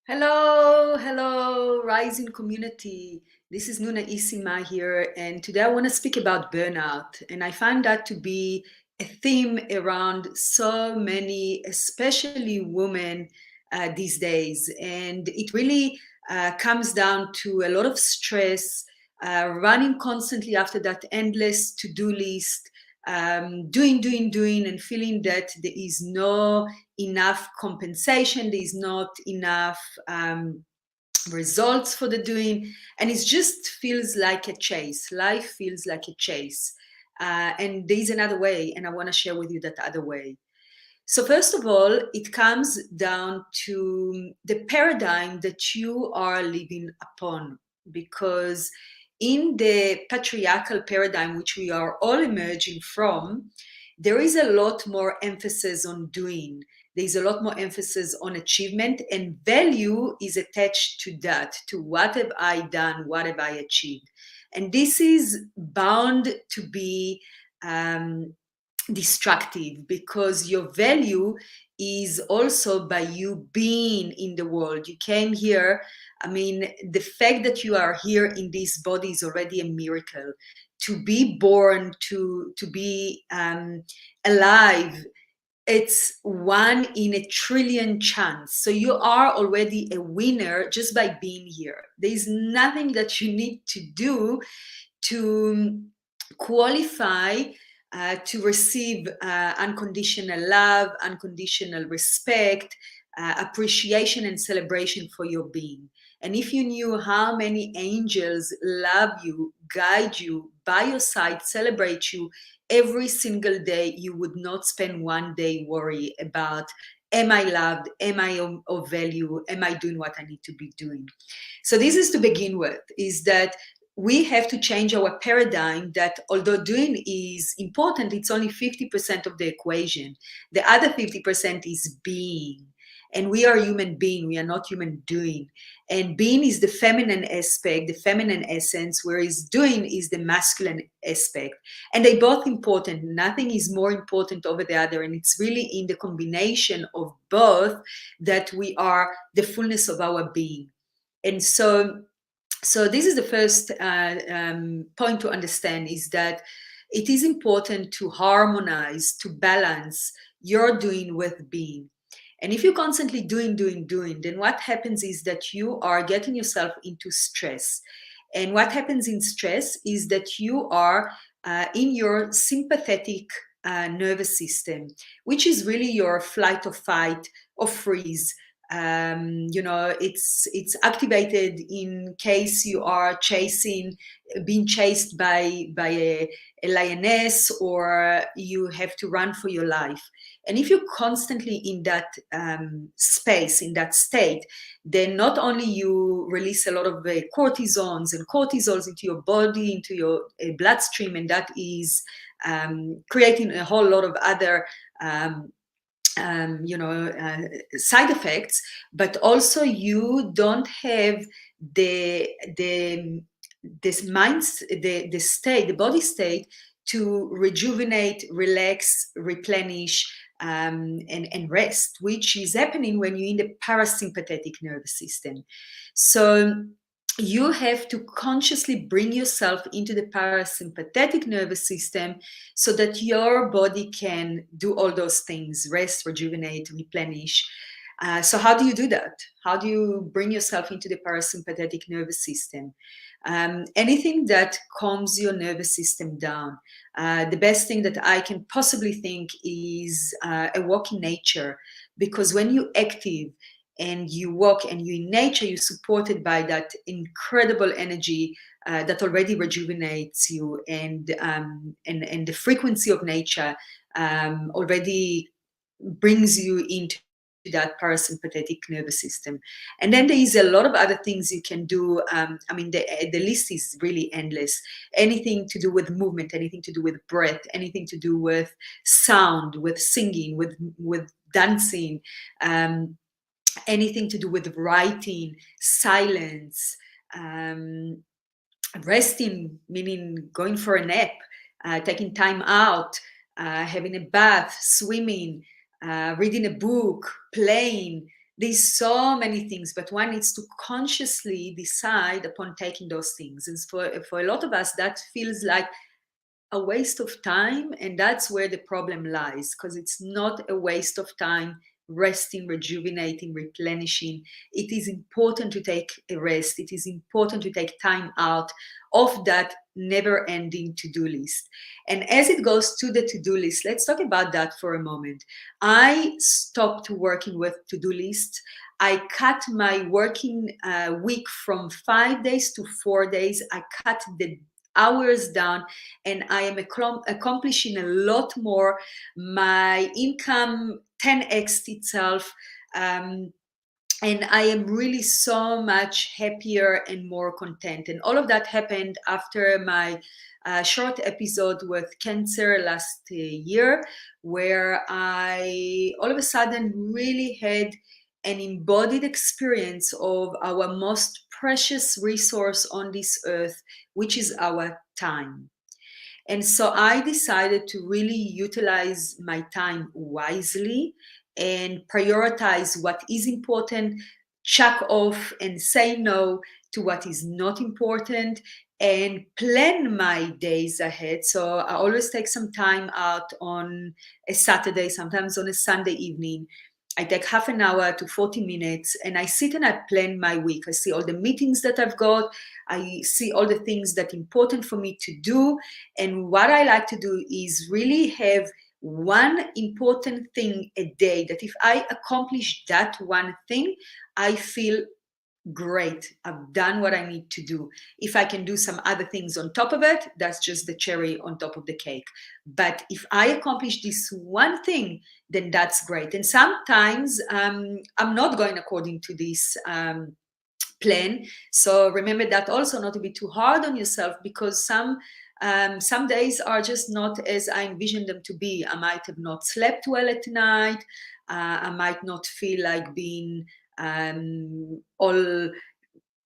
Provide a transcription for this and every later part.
Hello, rising community. This is Nuna Isima here, and today I want to speak about burnout. And I find that to be a theme around so many, especially women these days. And it really comes down to a lot of stress, running constantly after that endless to-do list, doing, and feeling that there is no enough compensation, there is not enough results for the doing, and it just feels like a chase. Life feels like a chase. And there is another way, and I want to share with you that other way. So, first of all, it comes down to the paradigm that you are living upon, because in the patriarchal paradigm, which we are all emerging from, there is a lot more emphasis on doing. There's a lot more emphasis on achievement, and value is attached to that, to what have I done, what have I achieved. And this is bound to be destructive, because your value is also by you being in the world. You came here. I mean, the fact that you are here in this body is already a miracle. To be born, to be alive, it's one in a trillion chance. So you are already a winner just by being here. There's nothing that you need to do to qualify to receive unconditional love, unconditional respect, appreciation, and celebration for your being. And if you knew how many angels love you, guide you, by your side, celebrate you every single day, you would not spend one day worry about, am I loved? Am I of value? Am I doing what I need to be doing? So this is to begin with, is that we have to change our paradigm that although doing is important, it's only 50% of the equation. The other 50% is being. And we are human being, we are not human doing. And being is the feminine aspect, the feminine essence, whereas doing is the masculine aspect. And they both important. Nothing is more important over the other. And it's really in the combination of both that we are the fullness of our being. And so this is the first point to understand, is that it is important to harmonize, to balance your doing with being. And if you're constantly doing, then what happens is that you are getting yourself into stress. And what happens in stress is that you are in your sympathetic nervous system, which is really your flight or fight or freeze. It's activated in case you are being chased by a lioness, or you have to run for your life. And if you're constantly in that space, in that state, then not only you release a lot of cortisols into your body, into your bloodstream, and that is creating a whole lot of other side effects, but also you don't have the body state to rejuvenate, relax, replenish, and rest, which is happening when you're in the parasympathetic nervous system. So you have to consciously bring yourself into the parasympathetic nervous system so that your body can do all those things: rest, rejuvenate, replenish. So how do you do that? How do you bring yourself into the parasympathetic nervous system? Anything that calms your nervous system down. The best thing that I can possibly think is a walk in nature, because when you're active and you walk and you're in nature, you're supported by that incredible energy that already rejuvenates you, and the frequency of nature already brings you into that parasympathetic nervous system. And then there is a lot of other things you can do. The list is really endless. Anything to do with movement, anything to do with breath, anything to do with sound, with singing, with dancing, anything to do with writing, silence, resting, meaning going for a nap, taking time out, having a bath, swimming, reading a book, playing, There's so many things, but one needs to consciously decide upon taking those things. And for a lot of us, that feels like a waste of time, and that's where the problem lies, because it's not a waste of time resting, rejuvenating, replenishing. It is important to take a rest. It is important to take time out of that never ending to-do list. And as it goes to the to-do list, let's talk about that for a moment. I stopped working with to-do lists. I cut my working week from 5 days to 4 days. I cut the hours down, and I am accomplishing a lot more. My income 10x itself. And I am really so much happier and more content. And all of that happened after my short episode with cancer last year, where I all of a sudden really had an embodied experience of our most precious resource on this earth, which is our time. And so I decided to really utilize my time wisely and prioritize what is important, check off and say no to what is not important, and plan my days ahead. So I always take some time out on a Saturday, sometimes on a Sunday evening. I take half an hour to 40 minutes and I sit and I plan my week. I see all the meetings that I've got. I see all the things that are important for me to do. And what I like to do is really have one important thing a day that if I accomplish that one thing, I feel great. I've done what I need to do. If I can do some other things on top of it, that's just the cherry on top of the cake. But if I accomplish this one thing, then that's great. And sometimes I'm not going according to this plan. So remember that also, not to be too hard on yourself, because some days are just not as I envisioned them to be. I might have not slept well at night. I might not feel like being all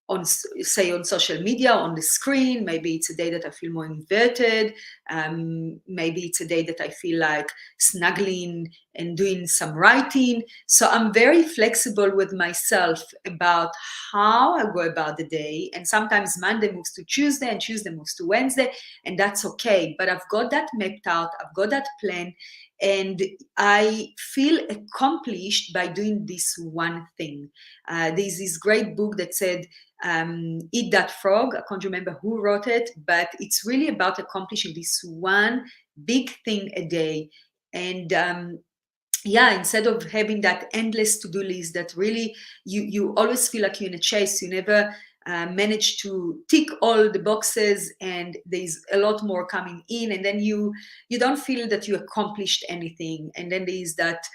on, say, on social media, on the screen. Maybe it's a day that I feel more inverted. Maybe it's a day that I feel like snuggling and doing some writing. So I'm very flexible with myself about how I go about the day. And sometimes Monday moves to Tuesday and Tuesday moves to Wednesday, and that's okay. But I've got that mapped out. I've got that plan. And I feel accomplished by doing this one thing. There's this great book that said, Eat That Frog. I can't remember who wrote it, but it's really about accomplishing this one big thing a day. And yeah, instead of having that endless to-do list that really you always feel like you're in a chase, you never manage to tick all the boxes, and there's a lot more coming in, and then you don't feel that you accomplished anything. And then there's that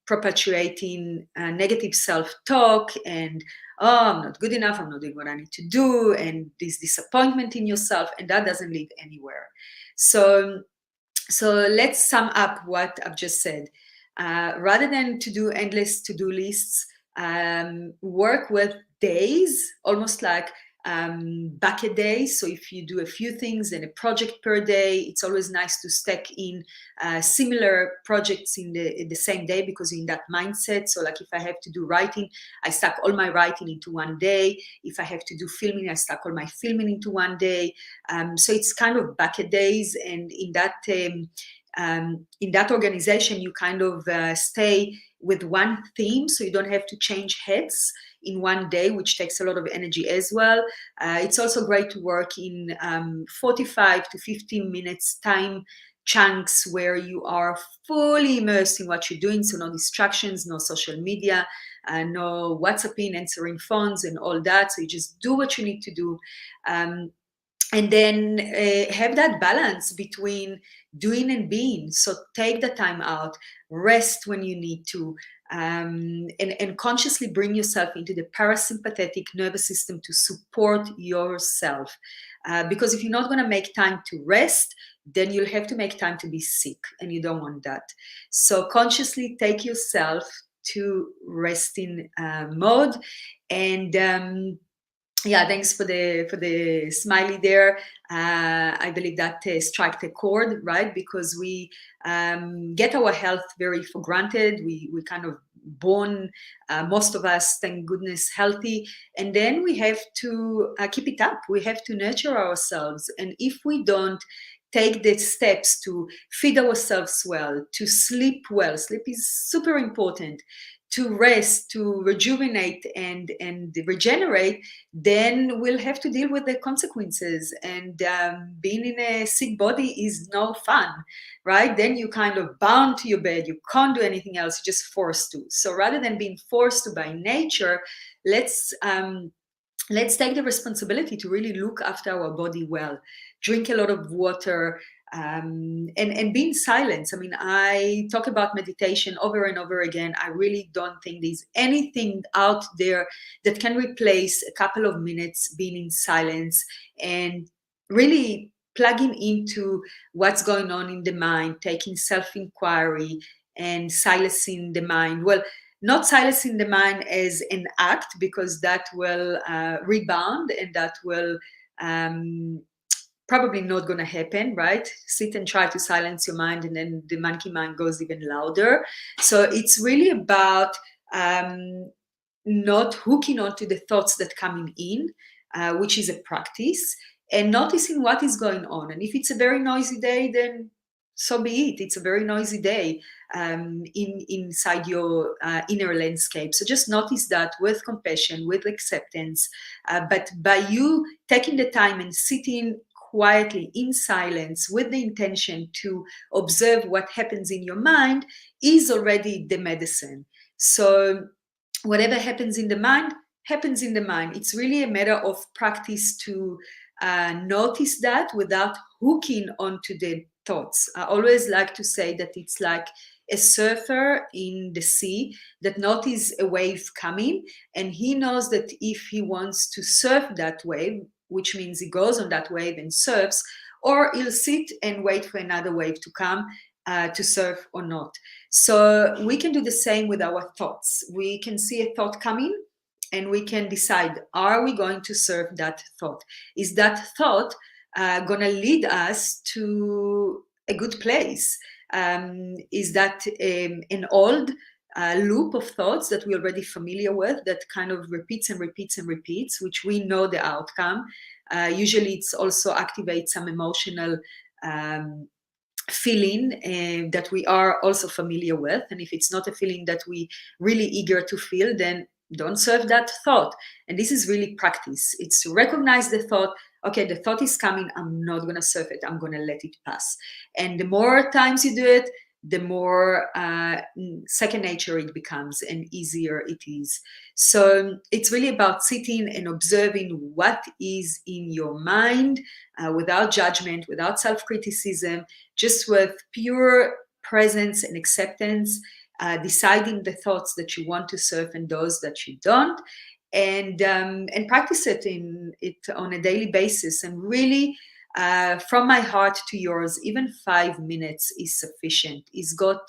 perpetuating negative self-talk, and oh, I'm not good enough, I'm not doing what I need to do, and this disappointment in yourself, and that doesn't lead anywhere. So let's sum up what I've just said. Rather than to do endless to-do lists, work with days, almost like bucket days. So if you do a few things and a project per day, it's always nice to stack in similar projects in the same day, because you're in that mindset. So like if I have to do writing, I stack all my writing into one day. If I have to do filming, I stack all my filming into one day. So it's kind of bucket days, and in that organization, you kind of stay with one theme, so you don't have to change heads in one day, which takes a lot of energy as well. It's also great to work in 45 to 15 minutes time chunks where you are fully immersed in what you're doing. So no distractions, no social media, no WhatsApping, answering phones and all that. So you just do what you need to do. And then have that balance between doing and being. So take the time out, rest when you need to, and consciously bring yourself into the parasympathetic nervous system to support yourself. Because if you're not going to make time to rest, then you'll have to make time to be sick, and you don't want that. So consciously take yourself to resting mode. And yeah, thanks for the smiley there. I believe that strike the chord, right? Because we get our health very for granted. We kind of born, most of us, thank goodness, healthy. And then we have to keep it up. We have to nurture ourselves. And if we don't take the steps to feed ourselves well, to sleep well, sleep is super important, to rest, to rejuvenate and regenerate, then we'll have to deal with the consequences. And being in a sick body is no fun, right? Then you kind of bound to your bed. You can't do anything else. You're just forced to. So rather than being forced to by nature, let's take the responsibility to really look after our body well. Drink a lot of water, and be in silence. I mean, I talk about meditation over and over again. I really don't think there's anything out there that can replace a couple of minutes being in silence and really plugging into what's going on in the mind, taking self-inquiry and silencing the mind. Well, not silencing the mind as an act, because that will rebound and that will probably not going to happen, right? Sit and try to silence your mind, and then the monkey mind goes even louder. So it's really about not hooking onto the thoughts that coming in, which is a practice, and noticing what is going on. And if it's a very noisy day, then so be it. It's a very noisy day inside your inner landscape. So just notice that with compassion, with acceptance. But by you taking the time and sitting quietly in silence with the intention to observe what happens in your mind is already the medicine. So whatever happens in the mind happens in the mind. It's really a matter of practice to notice that without hooking onto the thoughts. I always like to say that it's like a surfer in the sea that notices a wave coming, and he knows that if he wants to surf that wave, which means he goes on that wave and surfs, or he'll sit and wait for another wave to come to surf or not. So we can do the same with our thoughts. We can see a thought coming and we can decide, are we going to surf that thought? Is that thought going to lead us to a good place? Is that an old loop of thoughts that we're already familiar with, that kind of repeats and repeats and repeats, which we know the outcome? Usually it's also activates some emotional feeling that we are also familiar with. And if it's not a feeling that we really eager to feel, then don't serve that thought. And this is really practice. It's to recognize the thought. Okay, the thought is coming. I'm not going to serve it. I'm going to let it pass. And the more times you do it, the more second nature it becomes and easier it is. So it's really about sitting and observing what is in your mind without judgment, without self-criticism, just with pure presence and acceptance, deciding the thoughts that you want to serve and those that you don't, and practice it on a daily basis. And really, from my heart to yours, even 5 minutes is sufficient. It's got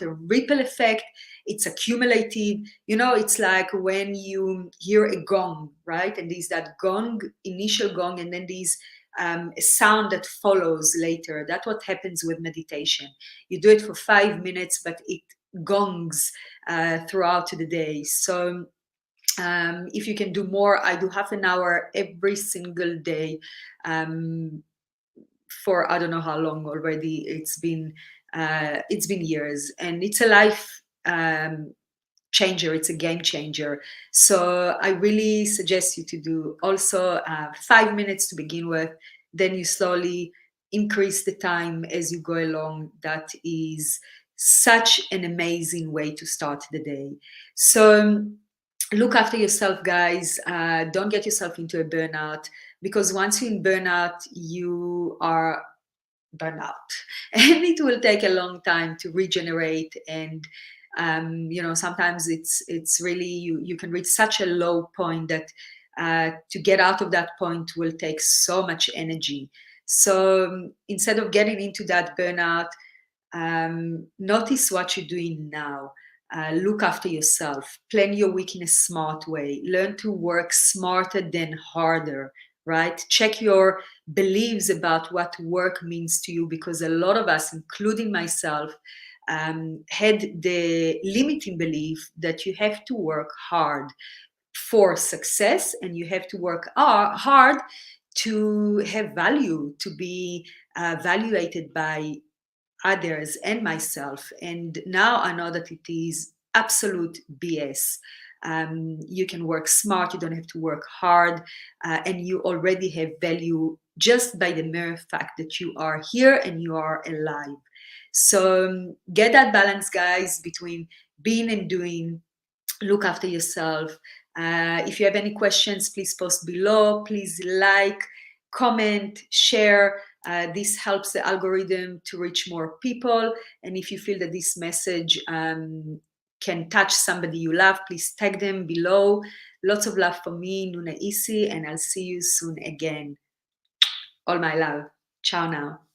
a ripple effect. It's accumulative. You know, it's like when you hear a gong, right? And there's that gong, initial gong, and then there's a sound that follows later. That's what happens with meditation. You do it for 5 minutes, but it gongs throughout the day. So if you can do more, I do half an hour every single day for I don't know how long already. It's been years, and it's a life changer. It's a game changer. So I really suggest you to do also 5 minutes to begin with. Then you slowly increase the time as you go along. That is such an amazing way to start the day. So look after yourself, guys. Don't get yourself into a burnout, because once you're in burnout, you are burnout, and it will take a long time to regenerate. And sometimes it's really you can reach such a low point that to get out of that point will take so much energy. So instead of getting into that burnout, notice what you're doing now. Look after yourself. Plan your week in a smart way. Learn to work smarter than harder, right? Check your beliefs about what work means to you, because a lot of us, including myself, had the limiting belief that you have to work hard for success and you have to work hard to have value, to be evaluated by others and myself. And now I know that it is absolute BS. You can work smart, you don't have to work hard, and you already have value just by the mere fact that you are here and you are alive. So get that balance, guys, between being and doing. Look after yourself. If you have any questions, please post below. Please like, comment, share. This helps the algorithm to reach more people. And if you feel that this message can touch somebody you love, please tag them below. Lots of love for me, Nuna Isi, and I'll see you soon again. All my love. Ciao now.